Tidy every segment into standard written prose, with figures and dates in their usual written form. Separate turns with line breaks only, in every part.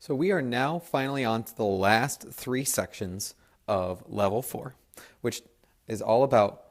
So we are now finally on to the last three sections of level 4, which is all about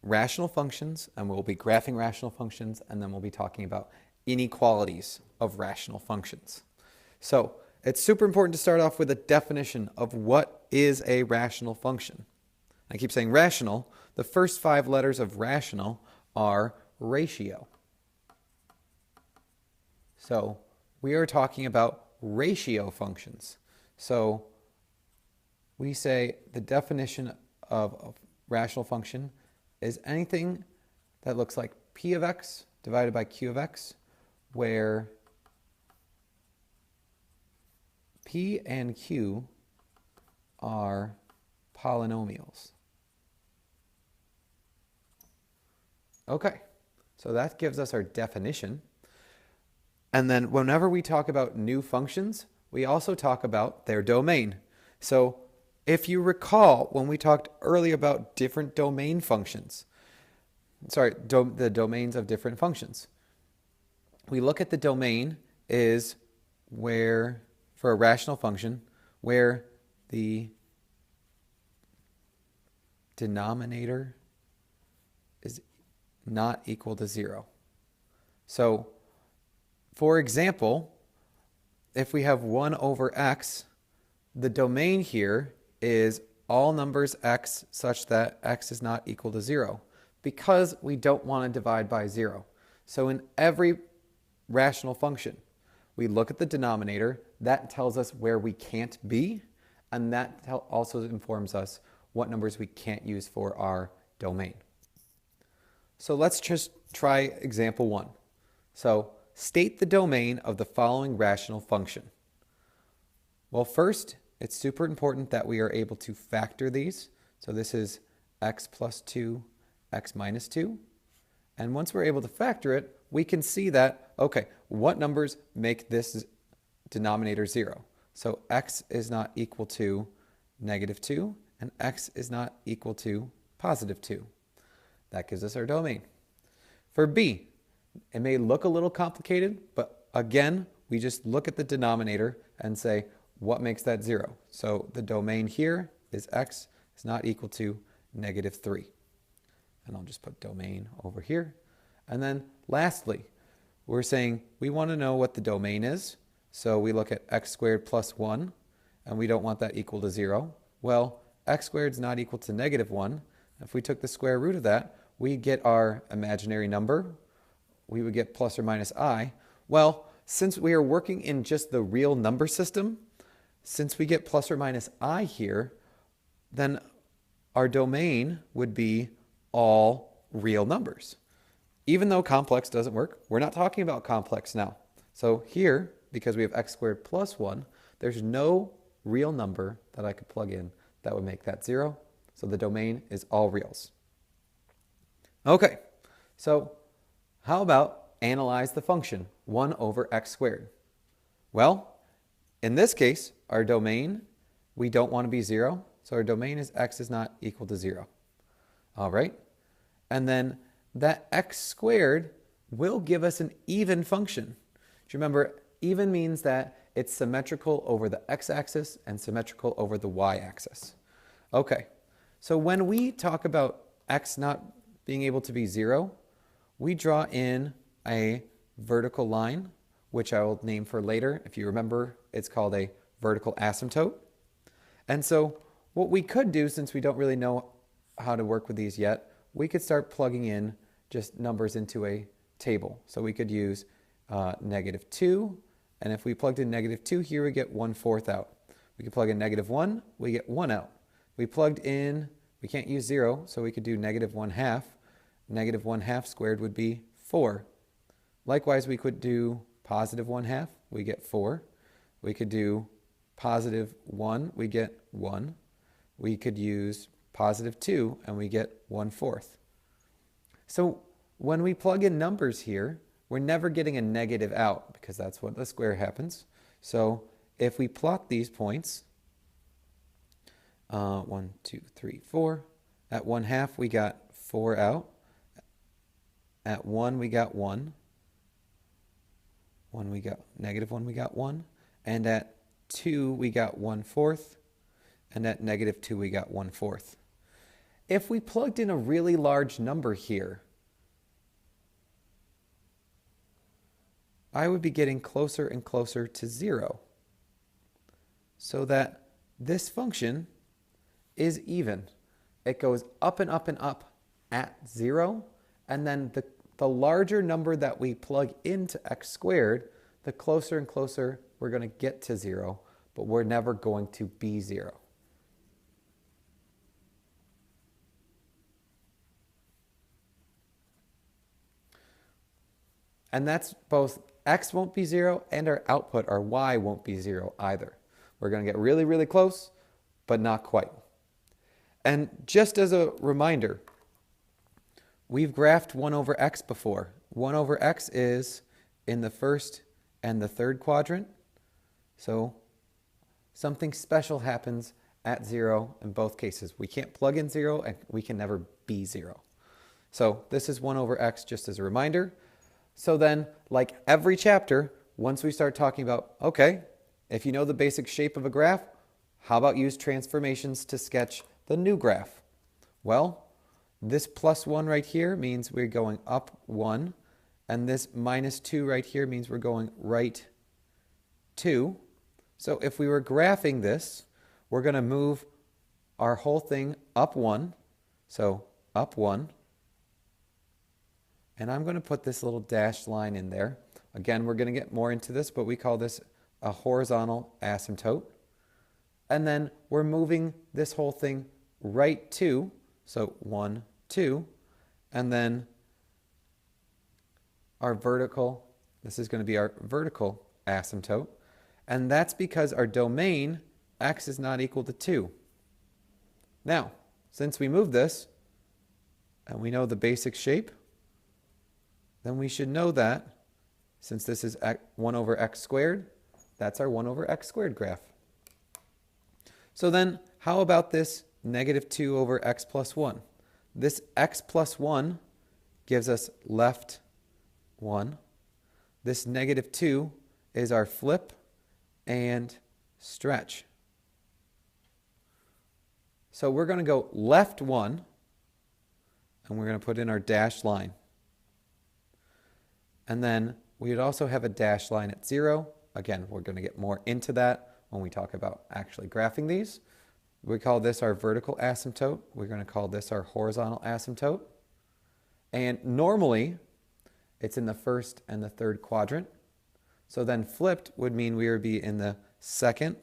rational functions, and we'll be graphing rational functions, and then we'll be talking about inequalities of rational functions. So it's super important to start off with a definition of what is a rational function. I keep saying rational. The first 5 letters of rational are ratio. So we are talking about ratio functions. So we say the definition of a rational function is anything that looks like p of x divided by q of x, where p and q are polynomials. Okay, so that gives us our definition. And then whenever we talk about new functions, we also talk about their domain. So if you recall, when we talked earlier about different domain functions, the domains of different functions, we look at the domain is where, for a rational function, where the denominator is not equal to 0. So, for example, if we have 1 over x, the domain here is all numbers x such that x is not equal to 0, because we don't want to divide by 0. So in every rational function, we look at the denominator. That tells us where we can't be, and that also informs us what numbers we can't use for our domain. So let's just try example 1. So state the domain of the following rational function. Well, first, it's super important that we are able to factor these. So this is x plus 2, x minus 2. And once we're able to factor it, we can see that, okay, what numbers make this denominator 0? So x is not equal to negative 2, and x is not equal to positive 2. That gives us our domain. For b, it may look a little complicated, but again, we just look at the denominator and say, what makes that 0? So the domain here is x is not equal to negative 3. And I'll just put domain over here. And then lastly, we're saying we want to know what the domain is. So we look at x squared plus 1, and we don't want that equal to 0. Well, x squared is not equal to negative 1. If we took the square root of that, we get our imaginary number. We would get plus or minus I. Well, since we are working in just the real number system, since we get plus or minus I here, then our domain would be all real numbers. Even though complex doesn't work, we're not talking about complex now. So here, because we have x squared plus 1, there's no real number that I could plug in that would make that 0. So the domain is all reals. Okay, so how about analyze the function 1 over x squared? Well, in this case, our domain, we don't want to be 0. So our domain is x is not equal to 0. All right. And then that x squared will give us an even function. Do you remember, even means that it's symmetrical over the x-axis and symmetrical over the y-axis. Okay. So when we talk about x not being able to be 0, we draw in a vertical line, which I will name for later. If you remember, it's called a vertical asymptote. And so what we could do, since we don't really know how to work with these yet, we could start plugging in just numbers into a table. So we could use negative 2, and if we plugged in negative 2 here, we get 1/4 out. We could plug in negative 1, we get 1 out. We plugged in, we can't use 0, so we could do negative 1/2. Negative 1/2 squared would be 4. Likewise, we could do positive 1/2, we get 4. We could do positive 1, we get 1. We could use positive 2, and we get 1/4. So when we plug in numbers here, we're never getting a negative out, because that's what the square happens. So if we plot these points, 1, 2, 3, 4, at 1/2 we got 4 out. At 1 we got 1. 1 we got negative 1 we got 1. And at 2, we got 1/4. And at negative 2, we got 1/4. If we plugged in a really large number here, I would be getting closer and closer to 0. So that this function is even. It goes up and up and up at 0. And then the larger number that we plug into x squared, the closer and closer we're going to get to 0. But we're never going to be 0. And that's both x won't be 0 and our output, our y, won't be 0 either. We're going to get really, really close, but not quite. And just as a reminder, we've graphed 1 over x before. 1 over x is in the first and the third quadrant. So something special happens at 0 in both cases. We can't plug in 0 and we can never be 0. So this is 1 over x just as a reminder. So then, like every chapter, once we start talking about, okay, if you know the basic shape of a graph, how about use transformations to sketch the new graph? Well, this +1 right here means we're going up 1, and this -2 right here means we're going right 2. So if we were graphing this, we're going to move our whole thing up 1, so up 1. And I'm going to put this little dashed line in there. Again, we're going to get more into this, but we call this a horizontal asymptote. And then we're moving this whole thing right 2, so 1, 2. And then our vertical, this is going to be our vertical asymptote. And that's because our domain, x is not equal to 2. Now, since we moved this, and we know the basic shape, then we should know that since this is 1 over x squared, that's our 1 over x squared graph. So then how about this -2 over x plus 1? This x plus 1 gives us left 1. This -2 is our flip and stretch. So we're going to go left 1, and we're going to put in our dashed line. And then we would also have a dashed line at 0. Again, we're going to get more into that when we talk about actually graphing these. We call this our vertical asymptote. We're going to call this our horizontal asymptote. And normally, it's in the first and the third quadrant. So then flipped would mean we would be in the second,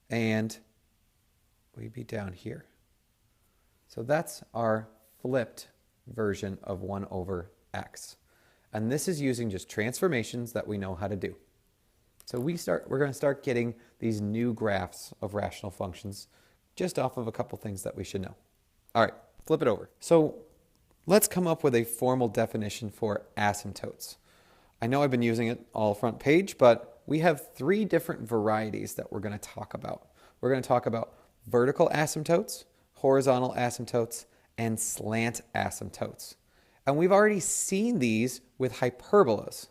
and we'd be down here. So that's our flipped version of 1 over x. And this is using just transformations that we know how to do. So we're going to start getting these new graphs of rational functions just off of a couple things that we should know. All right, flip it over. So let's come up with a formal definition for asymptotes. I know I've been using it all front page, but we have 3 different varieties that we're going to talk about. We're going to talk about vertical asymptotes, horizontal asymptotes, and slant asymptotes. And we've already seen these with hyperbolas.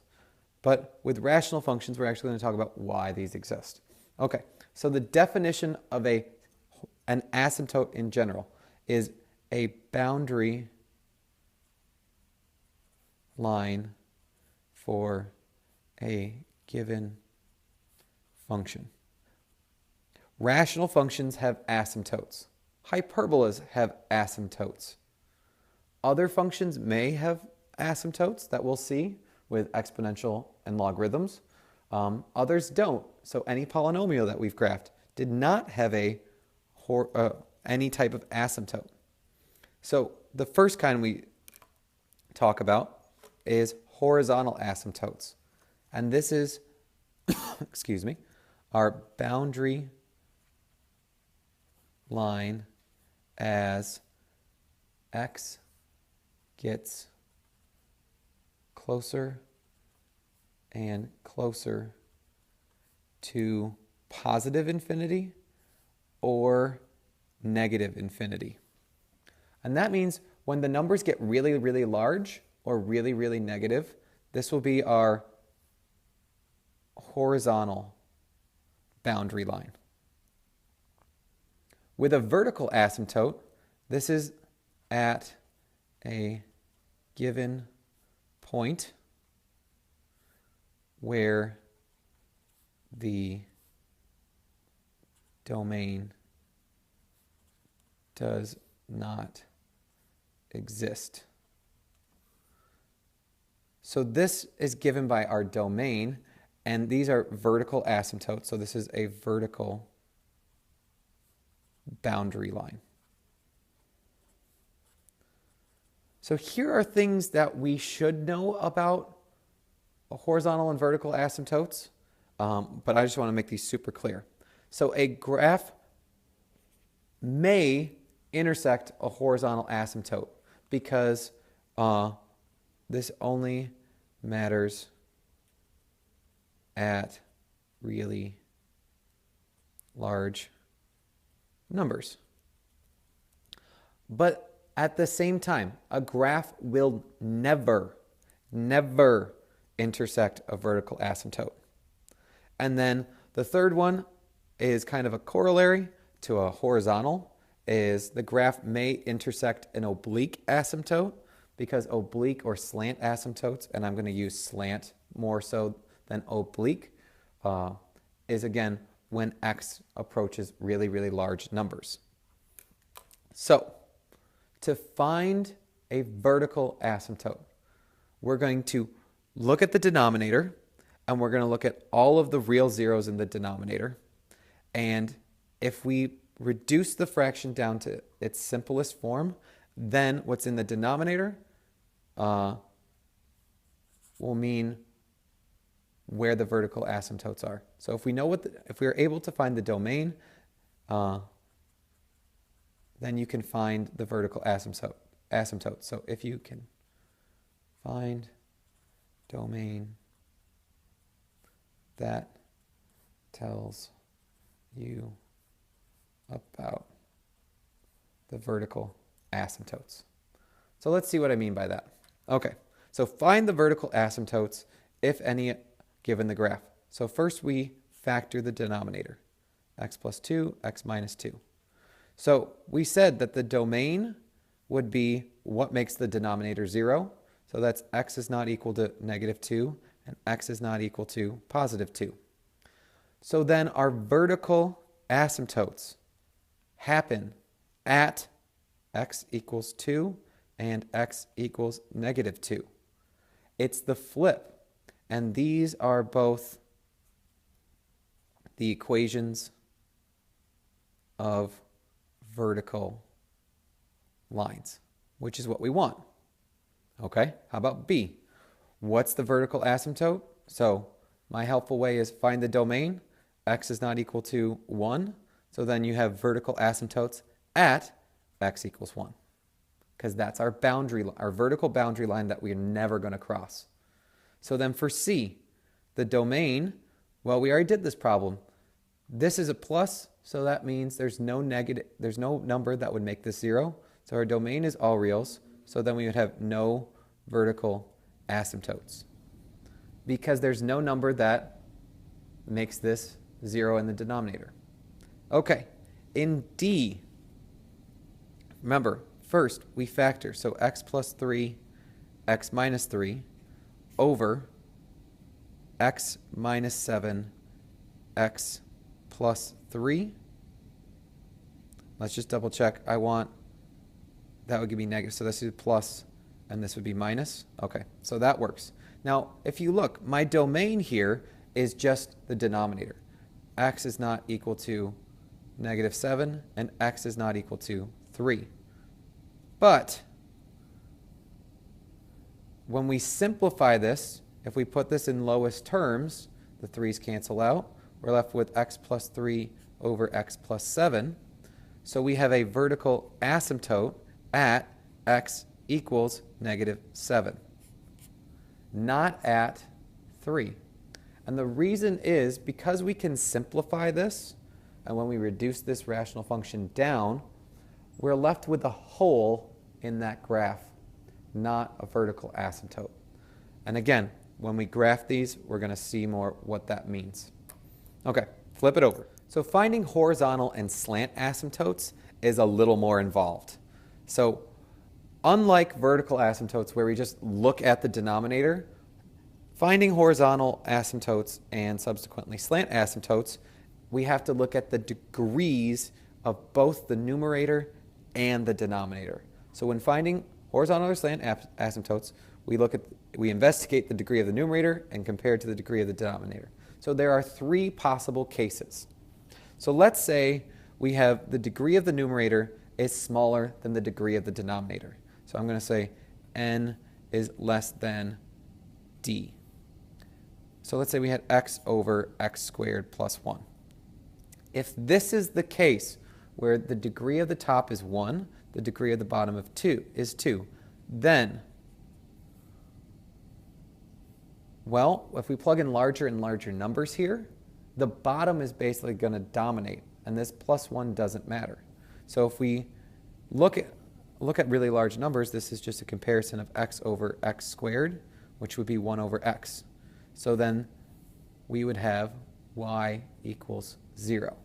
But with rational functions, we're actually going to talk about why these exist. Okay, so the definition of an asymptote in general is a boundary line for a given function. Rational functions have asymptotes. Hyperbolas have asymptotes. Other functions may have asymptotes that we'll see with exponential and logarithms. Others don't. So any polynomial that we've graphed did not have any type of asymptote. So the first kind we talk about is horizontal asymptotes. And this is, excuse me, our boundary line as x gets closer and closer to positive infinity or negative infinity. And that means when the numbers get really, really large or really, really negative, this will be our horizontal boundary line. With a vertical asymptote, this is at a given point where the domain does not exist. So this is given by our domain, and these are vertical asymptotes. So this is a vertical boundary line. So here are things that we should know about horizontal and vertical asymptotes, but I just want to make these super clear. So a graph may intersect a horizontal asymptote because this only matters at really large numbers. But at the same time, a graph will never intersect a vertical asymptote. And then the third one is kind of a corollary to a horizontal, is the graph may intersect an oblique asymptote, because oblique or slant asymptotes, and I'm going to use slant more so than oblique, is again when x approaches really, really large numbers. So to find a vertical asymptote, we're going to look at the denominator, and we're going to look at all of the real zeros in the denominator. And if we reduce the fraction down to its simplest form, then what's in the denominator will mean where the vertical asymptotes are. So if we know if we are able to find the domain, then you can find the vertical asymptote. So if you can find domain, that tells you about the vertical asymptotes. So let's see what I mean by that. Okay, so find the vertical asymptotes, if any, given the graph. So first we factor the denominator, x plus 2, x minus 2. So we said that the domain would be what makes the denominator 0. So that's x is not equal to negative 2, and x is not equal to positive 2. So then our vertical asymptotes happen at x equals 2 and x equals negative 2. It's the flip. And these are both the equations of vertical lines, which is what we want. Okay, how about B? What's the vertical asymptote? So my helpful way is find the domain. X is not equal to 1. So then you have vertical asymptotes at x equals 1. Because that's our boundary, our vertical boundary line that we're never going to cross. So then for C, the domain, well, we already did this problem. This is a plus, so that means there's no number that would make this 0. So our domain is all reals, so then we would have no vertical asymptotes. Because there's no number that makes this 0 in the denominator. Okay, in D, remember, first we factor, so x plus 3, x minus 3, over x minus 7, x plus 3. Let's just double check. I want, that would give me negative. So this is plus, and this would be minus. Okay, so that works. Now, if you look, my domain here is just the denominator. X is not equal to negative 7, and x is not equal to 3. But when we simplify this, if we put this in lowest terms, the 3's cancel out. We're left with x plus 3 over x plus 7. So we have a vertical asymptote at x equals negative 7, not at 3. And the reason is because we can simplify this, and when we reduce this rational function down, we're left with a hole in that graph, not a vertical asymptote. And again, when we graph these, we're going to see more what that means. Okay, flip it over. So finding horizontal and slant asymptotes is a little more involved. So unlike vertical asymptotes where we just look at the denominator, finding horizontal asymptotes and subsequently slant asymptotes, we have to look at the degrees of both the numerator and the denominator. So when finding horizontal or slant asymptotes, we investigate the degree of the numerator and compare it to the degree of the denominator. So there are three possible cases. So let's say we have the degree of the numerator is smaller than the degree of the denominator. So I'm going to say n is less than d. So let's say we had x over x squared plus 1. If this is the case where the degree of the top is 1, the degree of the bottom of 2 is 2, then, well, if we plug in larger and larger numbers here, the bottom is basically going to dominate, and this plus 1 doesn't matter. So if we look at really large numbers, this is just a comparison of x over x squared, which would be 1 over x. So then we would have y equals 0.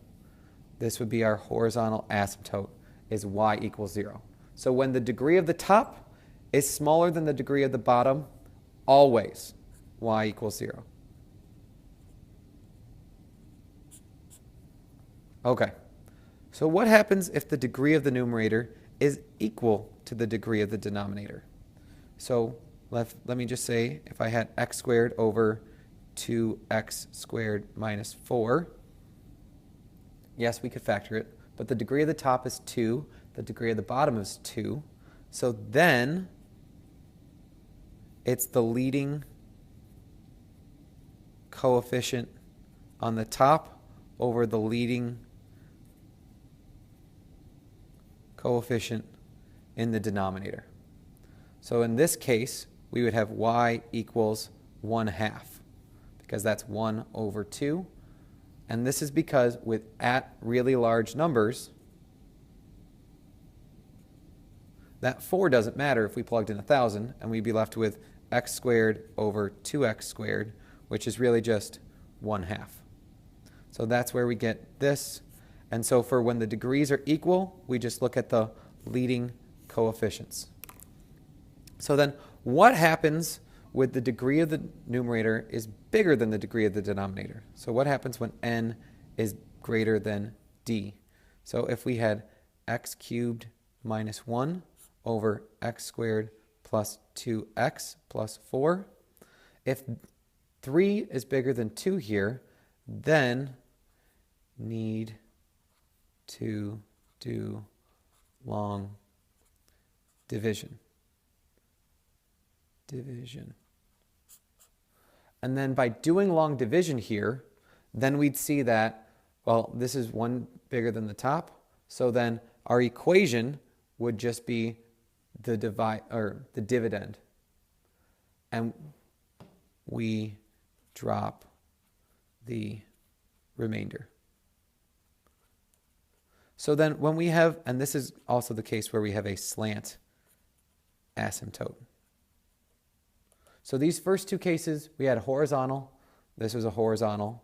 This would be our horizontal asymptote, is y equals 0. So when the degree of the top is smaller than the degree of the bottom, always y equals 0. Okay, so what happens if the degree of the numerator is equal to the degree of the denominator? So let me just say if I had x squared over 2x squared minus 4, yes, we could factor it, but the degree of the top is 2, the degree of the bottom is 2, so then it's the leading coefficient on the top over the leading coefficient in the denominator. So in this case, we would have y equals 1/2, because that's 1 over 2. And this is because at really large numbers, that 4 doesn't matter if we plugged in 1,000, and we'd be left with x squared over 2x squared, which is really just 1/2. So that's where we get this. And so for when the degrees are equal, we just look at the leading coefficients. So then what happens with the degree of the numerator is bigger than the degree of the denominator? So what happens when n is greater than d? So if we had x cubed minus 1 over x squared plus 2x plus 4, if 3 is bigger than 2 here, then need to do long division. And then by doing long division here, then we'd see that, well, this is 1 bigger than the top, so then our equation would just be the dividend. And we drop the remainder. So then when we have, and this is also the case where we have a slant asymptote. So these first two cases, we had horizontal, this was a horizontal,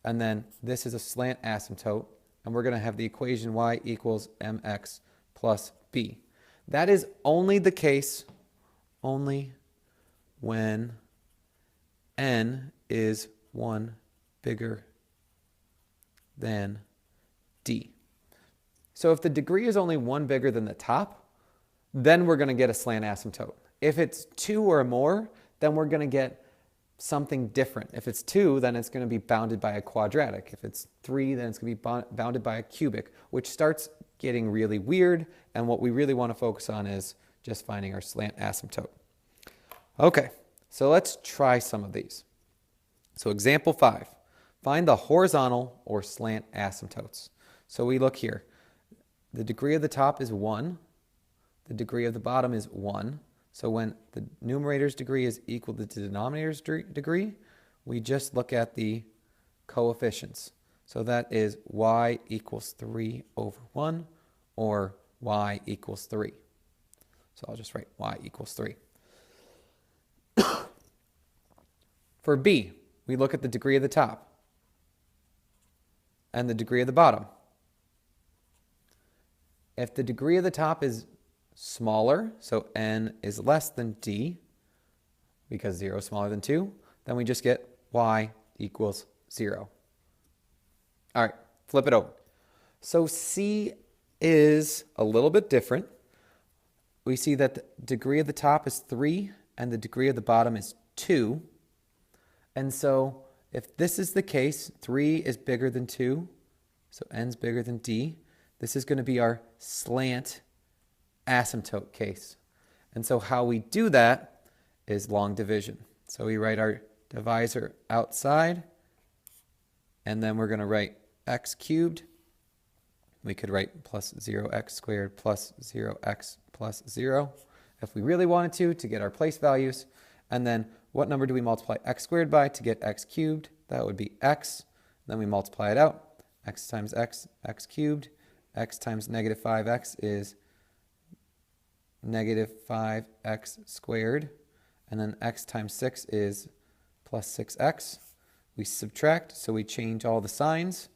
and then this is a slant asymptote, and we're going to have the equation y equals mx plus b. That is only the case, only when n is 1 bigger than d. So if the degree is only 1 bigger than the top, then we're going to get a slant asymptote. If it's 2 or more, then we're going to get something different. If it's 2, then it's going to be bounded by a quadratic. If it's 3, then it's going to be bounded by a cubic, which starts getting really weird, and what we really want to focus on is just finding our slant asymptote. Okay, so let's try some of these. So example 5, find the horizontal or slant asymptotes. So we look here. The degree of the top is 1. The degree of the bottom is 1. So when the numerator's degree is equal to the denominator's degree, we just look at the coefficients. So that is y equals 3 over 1 or y equals 3. So I'll just write y equals 3. For b, we look at the degree of the top and the degree of the bottom. If the degree of the top is smaller, so n is less than d, because 0 is smaller than 2, then we just get y equals 0. All right, flip it over. So c is a little bit different. We see that the degree of the top is 3 and the degree of the bottom is 2. And so if this is the case, 3 is bigger than 2, so n's bigger than d, this is going to be our slant asymptote case. And so how we do that is long division. So we write our divisor outside, and then we're going to write x cubed. We could write plus 0x squared plus 0x plus 0 if we really wanted to get our place values. And then what number do we multiply x squared by to get x cubed? That would be x. Then we multiply it out. X times x, x cubed. X times negative 5x is negative 5x squared. And then x times 6 is plus 6x. We subtract, so we change all the signs.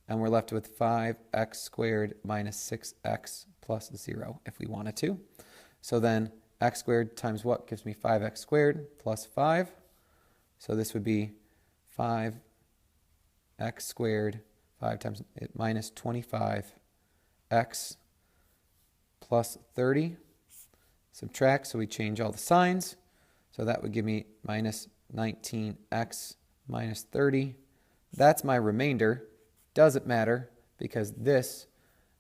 And we're left with 5x squared minus 6x plus 0 if we wanted to. So then x squared times what gives me 5x squared plus 5. So this would be 5x squared, 5 times it minus 25x plus 30. Subtract, so we change all the signs. So that would give me minus 19x minus 30. That's my remainder. Doesn't matter because this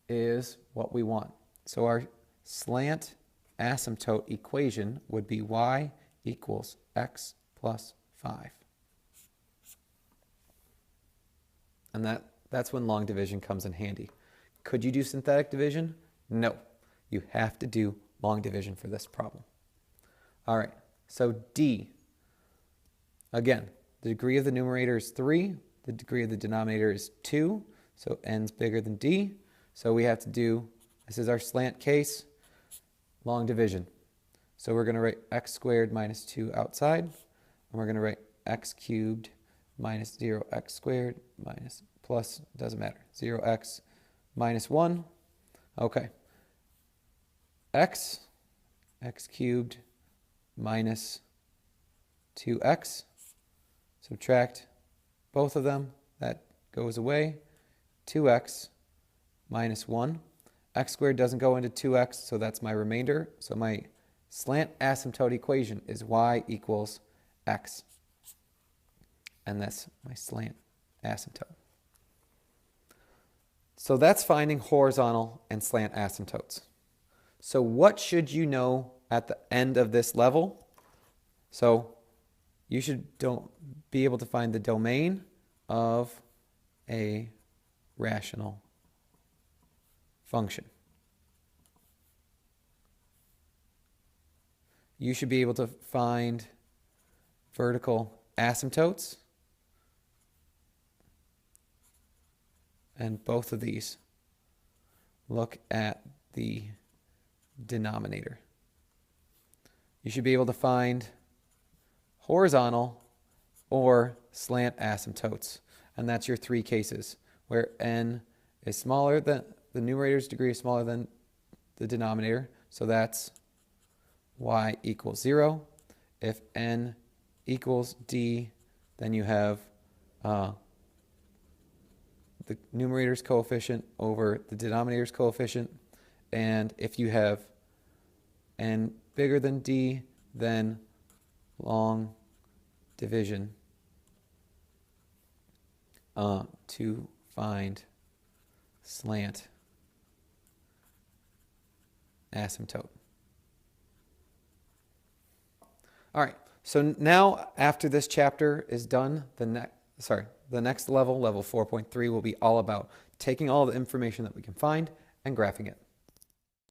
is what we want. So our slant asymptote equation would be y equals x plus 5. And that's when long division comes in handy. Could you do synthetic division? No. You have to do long division for this problem. All right, so d. Again, the degree of the numerator is 3. The degree of the denominator is 2, so n's bigger than d. So we have to do, this is our slant case, long division. So we're going to write x squared minus 2 outside, and we're going to write x cubed minus 0x squared minus plus, doesn't matter, 0x minus 1. Okay. x cubed minus 2x, subtract both of them, that goes away. 2x minus 1. X squared doesn't go into 2x, so that's my remainder. So my slant asymptote equation is y equals x. And that's my slant asymptote. So that's finding horizontal and slant asymptotes. So what should you know at the end of this level? So you should be able to find the domain of a rational function. You should be able to find vertical asymptotes. And both of these look at the denominator. You should be able to find horizontal or slant asymptotes. And that's your 3 cases where n is smaller than, the numerator's degree is smaller than the denominator. So that's y equals 0. If n equals d, then you have the numerator's coefficient over the denominator's coefficient. And if you have n bigger than d, then long division to find slant asymptote. All right, so now after this chapter is done, the next level, level 4.3, will be all about taking all the information that we can find and graphing it.